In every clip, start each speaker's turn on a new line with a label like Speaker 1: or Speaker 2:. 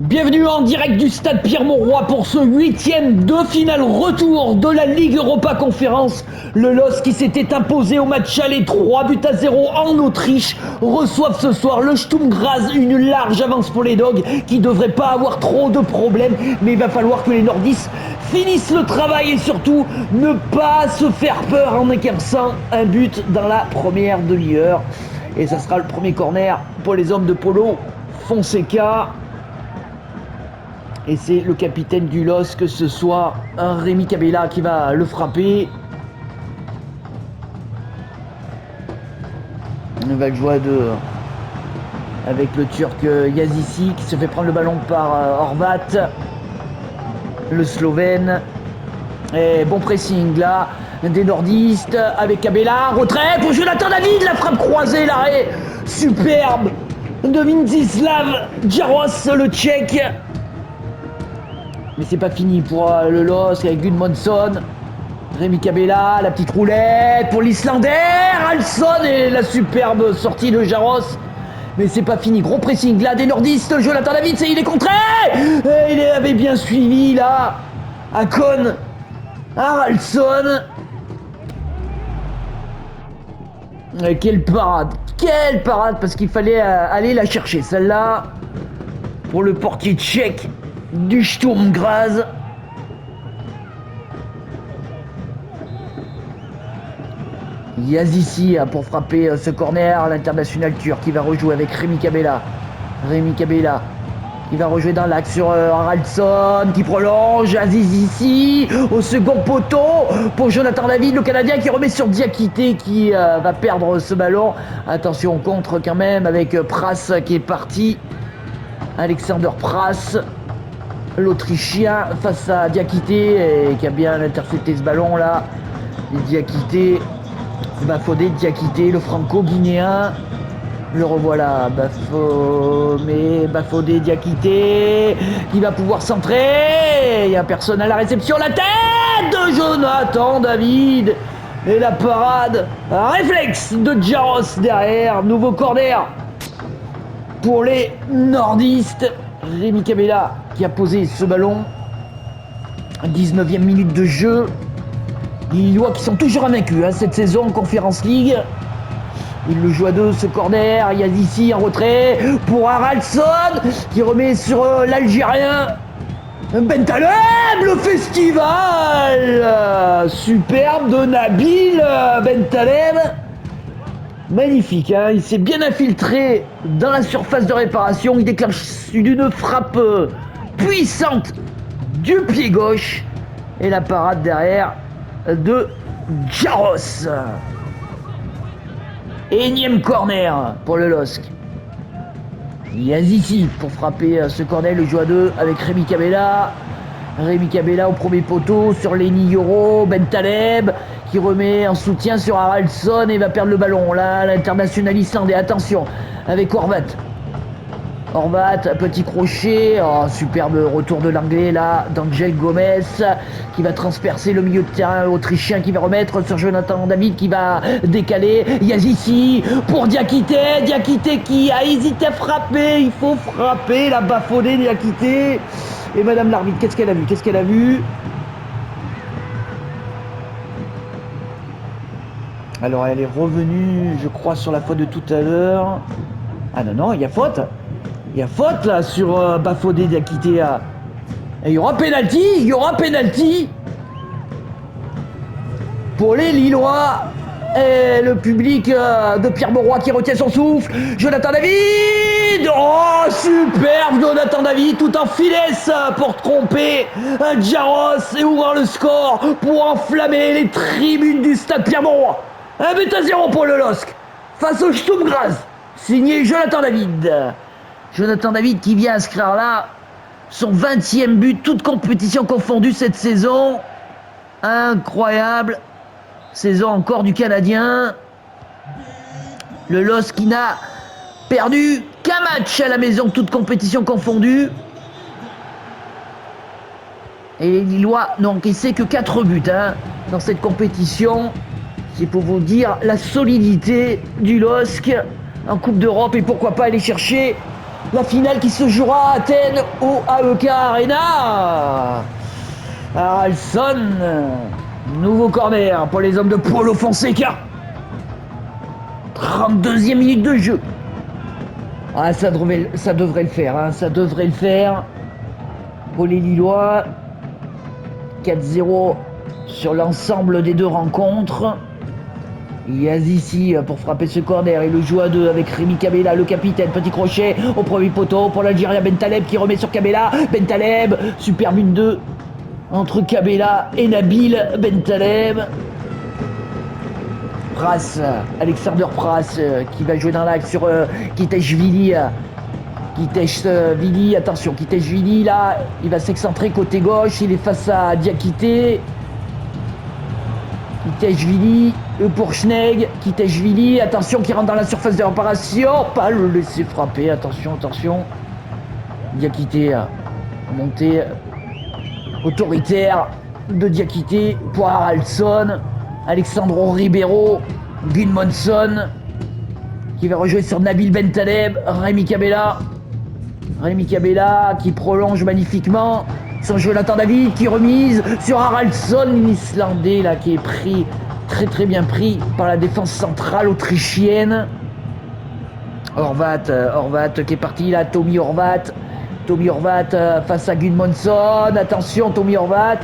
Speaker 1: Bienvenue en direct du stade Pierre-Mauroy pour ce 8e de finale retour de la Ligue Europa Conférence. Le LOSC qui s'était imposé au match aller 3-0 en Autriche reçoivent ce soir le Sturm Graz, une large avance pour les Dogs qui ne devraient pas avoir trop de problèmes, mais il va falloir que les Nordistes finissent le travail et surtout ne pas se faire peur en équerçant un but dans la première demi-heure. Et ça sera le premier corner pour les hommes de Polo Fonseca. Et c'est le capitaine du LOSC ce soir, Rémi Cabella, qui va le frapper. On va le jouer à deux avec le Turc Yazici qui se fait prendre le ballon par Horvat, le Slovène. Et bon pressing là des nordistes avec Cabella. Retrait pour Jonathan David, la frappe croisée, l'arrêt superbe de Mincislav Jaros, le Tchèque. Mais c'est pas fini pour le LOSC avec Gudmundsson. Rémi Cabella, la petite roulette pour l'Islandais. Alsson et la superbe sortie de Jaros. Mais c'est pas fini. Gros pressing là des nordistes. Jonathan David, il est contré. Et il avait bien suivi là. Akon. Haraldsson. Et quelle parade. Quelle parade parce qu'il fallait aller la chercher. Celle-là pour le portier tchèque du Sturm Graz. Yazici pour frapper ce corner, l'international turc qui va rejouer avec Rémi Cabella. Rémi Cabella qui va rejouer dans l'axe sur Haraldsson qui prolonge. Yazici au second poteau pour Jonathan David, le Canadien qui remet sur Diakité qui va perdre ce ballon. Attention, contre quand même avec Pras qui est parti. Alexander Pras, l'Autrichien face à Diakité et qui a bien intercepté ce ballon là. Diakité, Bafodé, Diakité, le franco-guinéen. Le revoilà, Bafodé, Diakité qui va pouvoir centrer. Il n'y a personne à la réception. La tête de Jonathan David et la parade. Un réflexe de Jaros derrière. Nouveau corner pour les nordistes. Rémi Cabella qui a posé ce ballon. 19e minute de jeu. Les Lillois qui sont toujours invaincus cette saison en Conference League. Il le joue à deux, ce corner. Il y a d'ici un retrait pour Haraldsson qui remet sur l'Algérien Bentaleb. Le festival superbe de Nabil Bentaleb. Magnifique, hein, il s'est bien infiltré dans la surface de réparation. Il déclenche une frappe puissante du pied gauche. Et la parade derrière de Jaros. Énième corner pour le LOSC. Yazici pour frapper ce corner, le jeu à deux avec Rémi Cabella. Rémi Cabella au premier poteau sur Lenny Yoro. Bentaleb qui remet en soutien sur Haraldsson et va perdre le ballon. Là, l'international islandais, attention, avec Horvat. Horvat, petit crochet, superbe retour de l'anglais là, d'Angel Gomez qui va transpercer le milieu de terrain autrichien qui va remettre sur Jonathan David qui va décaler. Yazici pour Diakité, Diakité qui a hésité à frapper, il faut frapper, la Bafodé Diakité. Et Madame l'arbitre, qu'est-ce qu'elle a vu? Alors elle est revenue, je crois, sur la faute de tout à l'heure. Ah non, il y a faute. Il y a faute là sur Bafodé Diakité. Et il y aura pénalty pour les Lillois. Et le public de Pierre-Mauroy qui retient son souffle. Jonathan David. Oh, superbe Jonathan David, tout en finesse pour tromper un Jaros et ouvrir le score pour enflammer les tribunes du stade Pierre-Mauroy. 1-0 pour le LOSC face au Sturm Graz. Signé Jonathan David. Jonathan David qui vient inscrire là son 20e but, toute compétition confondue cette saison. Incroyable. Saison encore du Canadien. Le LOSC qui n'a perdu qu'un match à la maison, toute compétition confondue. Et les Lillois n'ont encaissé que 4 buts dans cette compétition. C'est pour vous dire la solidité du LOSC en Coupe d'Europe et pourquoi pas aller chercher La finale qui se jouera à Athènes au AEK Arena. Haraldsson, nouveau corner pour les hommes de Paulo Fonseca. 32e minute de jeu. Ah, ça devrait le faire, hein, ça devrait le faire. Pour les Lillois, 4-0 sur l'ensemble des deux rencontres. Yazici pour frapper ce corner, il le joue à deux avec Rémi Kabela, le capitaine, petit crochet au premier poteau pour l'Algérien Bentaleb qui remet sur Kabela. Bentaleb, superbe 1-2 entre Kabela et Nabil Bentaleb. Pras, Alexander Pras qui va jouer dans l'axe sur Kiteshvili. Kiteshvili, attention, Kiteshvili là, il va s'excentrer côté gauche, il est face à Diakité. Kiteshvili pour Schnegg, Kiteshvili, attention qui rentre dans la surface de réparation, pas le laisser frapper, attention. Diakité, montée autoritaire de Diakité pour Haraldsson. Alexandro Ribeiro, Gudmundsson qui va rejouer sur Nabil Bentaleb, Rémi Kabela qui prolonge magnifiquement sur Jonathan David qui remise sur Haraldsson, l'Islandais là qui est pris, très bien pris par la défense centrale autrichienne. Horvat qui est parti là, Tommy Horvat face à Gudmundsson, attention Tommy Horvat,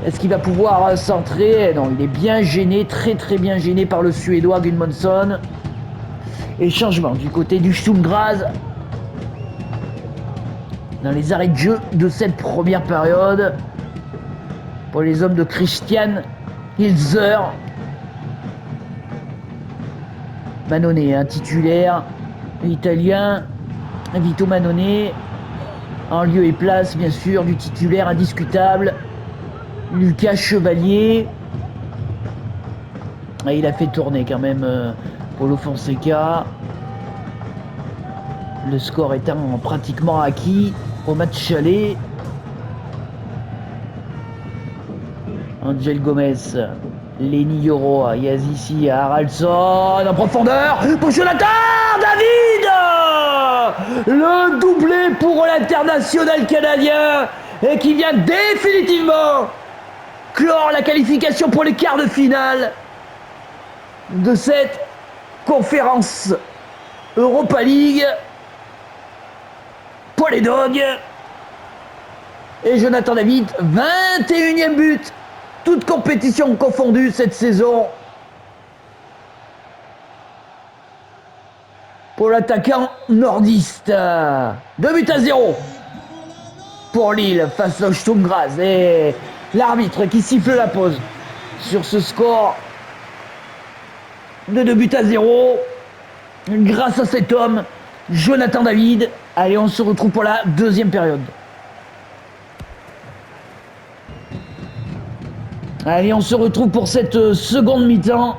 Speaker 1: est-ce qu'il va pouvoir centrer? Non, il est bien gêné, très bien gêné par le Suédois Gudmundsson. Et changement du côté du Sturm Graz dans les arrêts de jeu de cette première période pour les hommes de Christian Hilzer. Mannone, un titulaire italien, Vito Mannone, en lieu et place bien sûr du titulaire indiscutable Lucas Chevalier. Et il a fait tourner quand même Paulo Fonseca. Le score étant pratiquement acquis au match aller. Angel Gomez, Lenny Yoro, Yazici, Haraldsson en profondeur pour Jonathan David. Le doublé pour l'international canadien et qui vient définitivement clore la qualification pour les quarts de finale de cette conférence Europa League pour les Dogs. Et Jonathan David, 21e but, toute compétition confondue cette saison. Pour l'attaquant nordiste. 2-0 pour Lille face au Sturm Graz. Et l'arbitre qui siffle la pause sur ce score de 2-0 grâce à cet homme, Jonathan David. Allez, on se retrouve pour la deuxième période. Allez, on se retrouve pour cette seconde mi-temps,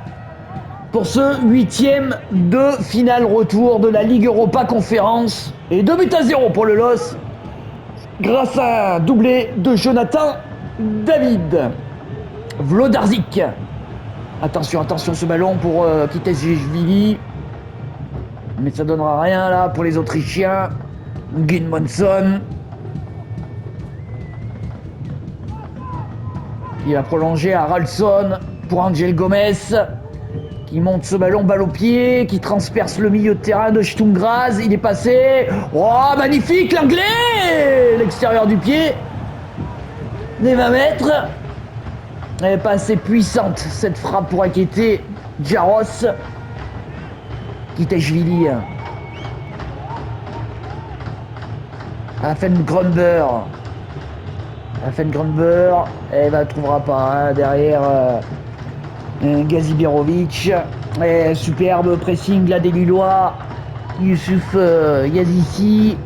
Speaker 1: pour ce 8e de finale retour de la Ligue Europa Conférence. Et 2-0 pour le LOS, grâce à un doublé de Jonathan David. Vlodarczyk. Attention ce ballon pour Kiteshvili. Mais ça donnera rien là pour les Autrichiens. Gudmundsson. Il va prolonger à Haraldsson pour Angel Gomez. Qui monte ce ballon, balle au pied, qui transperce le milieu de terrain de Sturm Graz. Il est passé. Oh, magnifique l'anglais. L'extérieur du pied. Des 20 mètres. Elle n'est pas assez puissante cette frappe pour inquiéter Jaros. Kiteshvili. Affengrumber. Elle ne trouvera pas hein, derrière Gaziberovic. Et superbe pressing là des Lillois. Youssouf Yazici.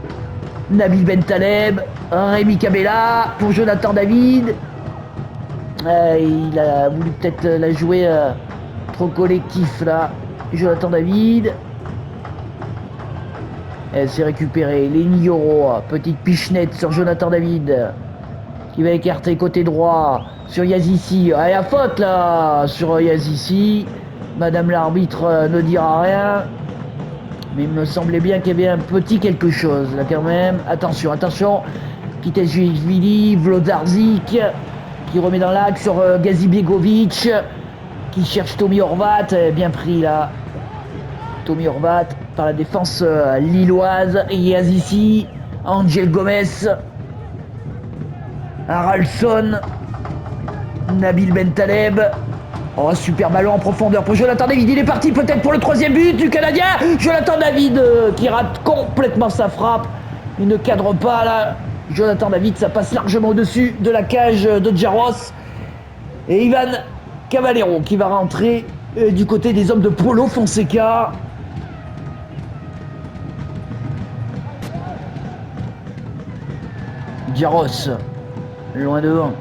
Speaker 1: Nabil Bentaleb. Rémi Kabela pour Jonathan David. Il a voulu peut-être la jouer trop collectif là. Jonathan David. Elle s'est récupérée. Lenny Yoro, petite pichenette sur Jonathan David. Qui va écarter côté droit sur Yazici. Ah, il y a faute là sur Yazici. Madame l'arbitre ne dira rien. Mais il me semblait bien qu'il y avait un petit quelque chose là quand même. Attention, attention. Kitashvili, Vlodarzik qui remet dans l'axe sur Gazibiegovic qui cherche Tommy Horvat. Bien pris là. Tommy Horvat par la défense lilloise. Yazici, Angel Gomez, Haraldsson, Nabil Bentaleb. Oh, super ballon en profondeur pour Jonathan David. Il est parti peut-être pour le 3e but du Canadien. Jonathan David qui rate complètement sa frappe. Il ne cadre pas là. Jonathan David, ça passe largement au-dessus de la cage de Jaros. Et Ivan Cavallero qui va rentrer du côté des hommes de Paulo Fonseca. Jaros, loin devant.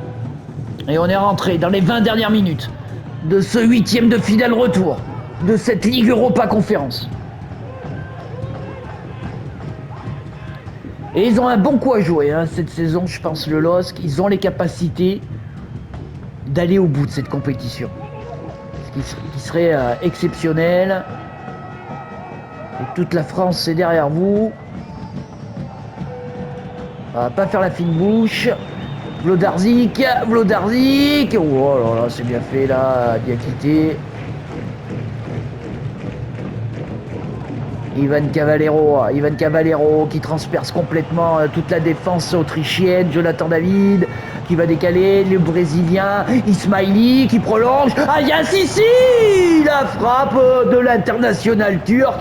Speaker 1: Et on est rentré dans les 20 dernières minutes de ce 8e de finale retour de cette Ligue Europa Conférence. Et ils ont un bon coup à jouer cette saison, je pense, le LOSC. Ils ont les capacités d'aller au bout de cette compétition. Ce qui serait exceptionnel. Et toute la France est derrière vous. On va pas faire la fine bouche. Vlodarzik, Vlodarzik. Oh là là, c'est bien fait là, Diakité. Ivan Cavallero qui transperce complètement toute la défense autrichienne. Jonathan David qui va décaler, le Brésilien Ismaili qui prolonge. Ah, Yazici, la frappe de l'international turc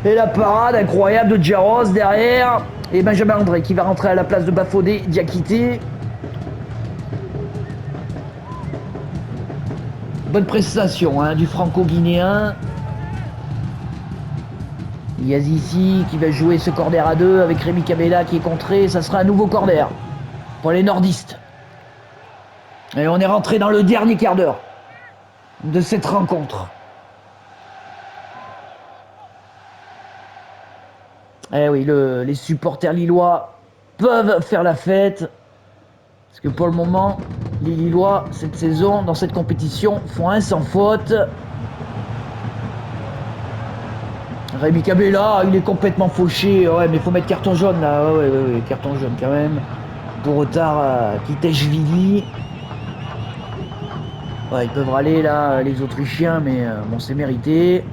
Speaker 1: et la parade incroyable de Jaros derrière. Et Benjamin André qui va rentrer à la place de Bafodé Diakité. Bonne prestation du franco-guinéen. Yazici qui va jouer ce corner à 2 avec Rémi Cabella qui est contré. Ça sera un nouveau corner pour les nordistes. Et on est rentré dans le dernier quart d'heure de cette rencontre. Eh oui, les supporters lillois peuvent faire la fête. Parce que pour le moment, les Lillois, cette saison, dans cette compétition, font un sans faute. Rémi Cabella, il est complètement fauché. Ouais, mais il faut mettre carton jaune là. Ouais, carton jaune quand même. Pour retard, Kitashvili. Ouais, ils peuvent râler là, les Autrichiens, mais bon, c'est mérité.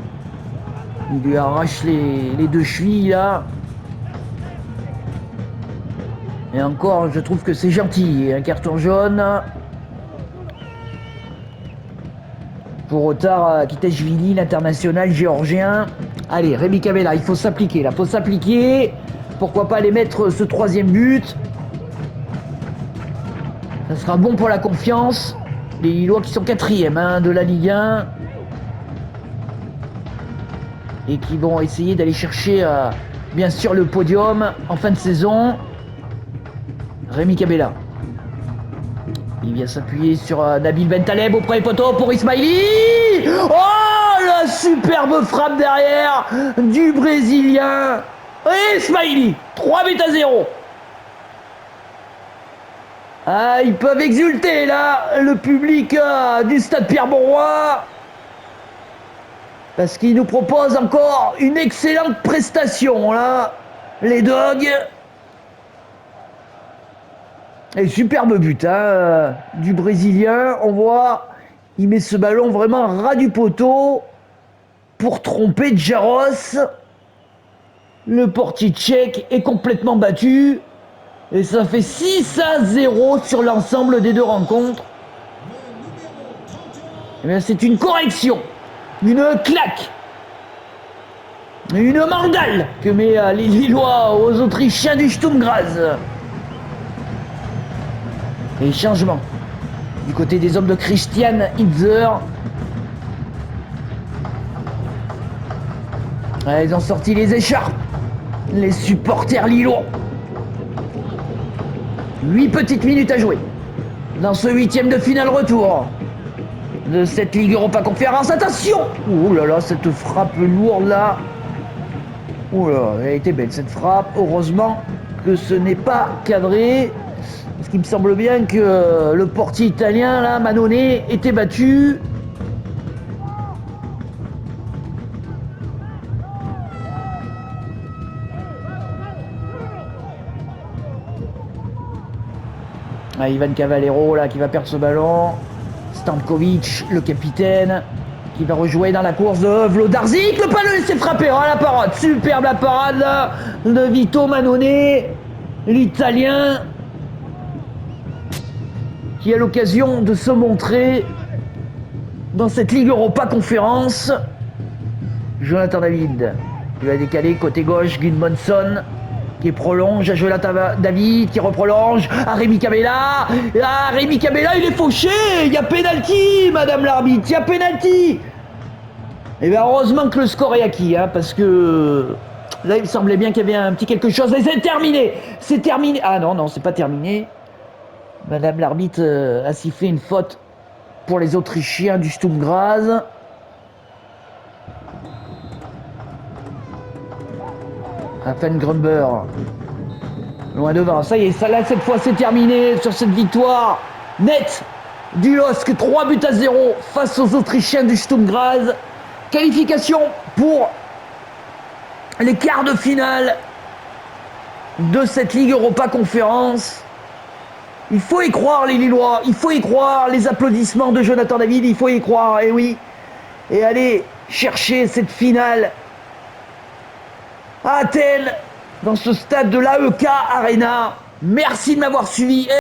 Speaker 1: Il lui arrache les 2 chevilles là. Et encore, je trouve que c'est gentil. Un carton jaune. Pour retard, Kitashvili, l'international géorgien. Allez, Rémi Cabella, il faut s'appliquer là. Faut s'appliquer. Pourquoi pas aller mettre ce 3e but. Ça sera bon pour la confiance. Les Lillois qui sont 4e de la Ligue 1. Et qui vont essayer d'aller chercher, bien sûr, le podium en fin de saison. Rémi Cabella. Il vient s'appuyer sur Nabil Bentaleb au premier poteau pour Ismaili. Oh, la superbe frappe derrière du Brésilien. Ismaili, 3-0. Ah, ils peuvent exulter là, le public du stade Pierre-Mauroy. Parce qu'il nous propose encore une excellente prestation là, les Dogs. Et superbe but du Brésilien. On voit, il met ce ballon vraiment ras du poteau pour tromper Jaros. Le portier tchèque est complètement battu. Et ça fait 6-0 sur l'ensemble des 2 rencontres. Et bien, c'est une correction, une claque, une mandale que met les Lillois aux Autrichiens du Sturm Graz. Et changement du côté des hommes de Christian Hitzer. Ouais, ils ont sorti les écharpes, les supporters lillois. 8 petites minutes à jouer dans ce 8e de finale retour de cette Ligue Europa Conférence. Attention! Ouh là là, cette frappe lourde là. Ouh là, elle a été belle cette frappe. Heureusement que ce n'est pas cadré. Parce qu'il me semble bien que le portier italien, là, Manone, était battu. Ah, Ivan Cavallero là qui va perdre ce ballon. Stankovic, le capitaine, qui va rejouer dans la course de Vlodarzik. Le panneau s'est frappé. Oh la parade, superbe la parade là, de Vito Mannone, l'Italien, qui a l'occasion de se montrer dans cette Ligue Europa Conférence. Jonathan David, qui va décaler côté gauche. Gudmundsson qui prolonge à Jonathan David, qui reprolonge à Rémi Cabella. Ah, Rémi Cabella, il est fauché. Il y a pénalty, madame l'arbitre. Il y a pénalty. Et bien heureusement que le score est acquis, hein, parce que là il me semblait bien qu'il y avait un petit quelque chose. Et c'est terminé. C'est terminé. Ah non, non, c'est pas terminé. Madame l'arbitre a sifflé une faute pour les Autrichiens du Sturm Graz. Raphaël Grumber, loin devant. Ça y est, ça là, cette fois c'est terminé sur cette victoire nette du LOSC, 3-0 face aux Autrichiens du Sturm Graz. Qualification pour les quarts de finale de cette Ligue Europa Conférence. Il faut y croire les Lillois, il faut y croire. Les applaudissements de Jonathan David, il faut y croire, et oui. Et aller chercher cette finale à Athènes, dans ce stade de l'AEK Arena. Merci de m'avoir suivi.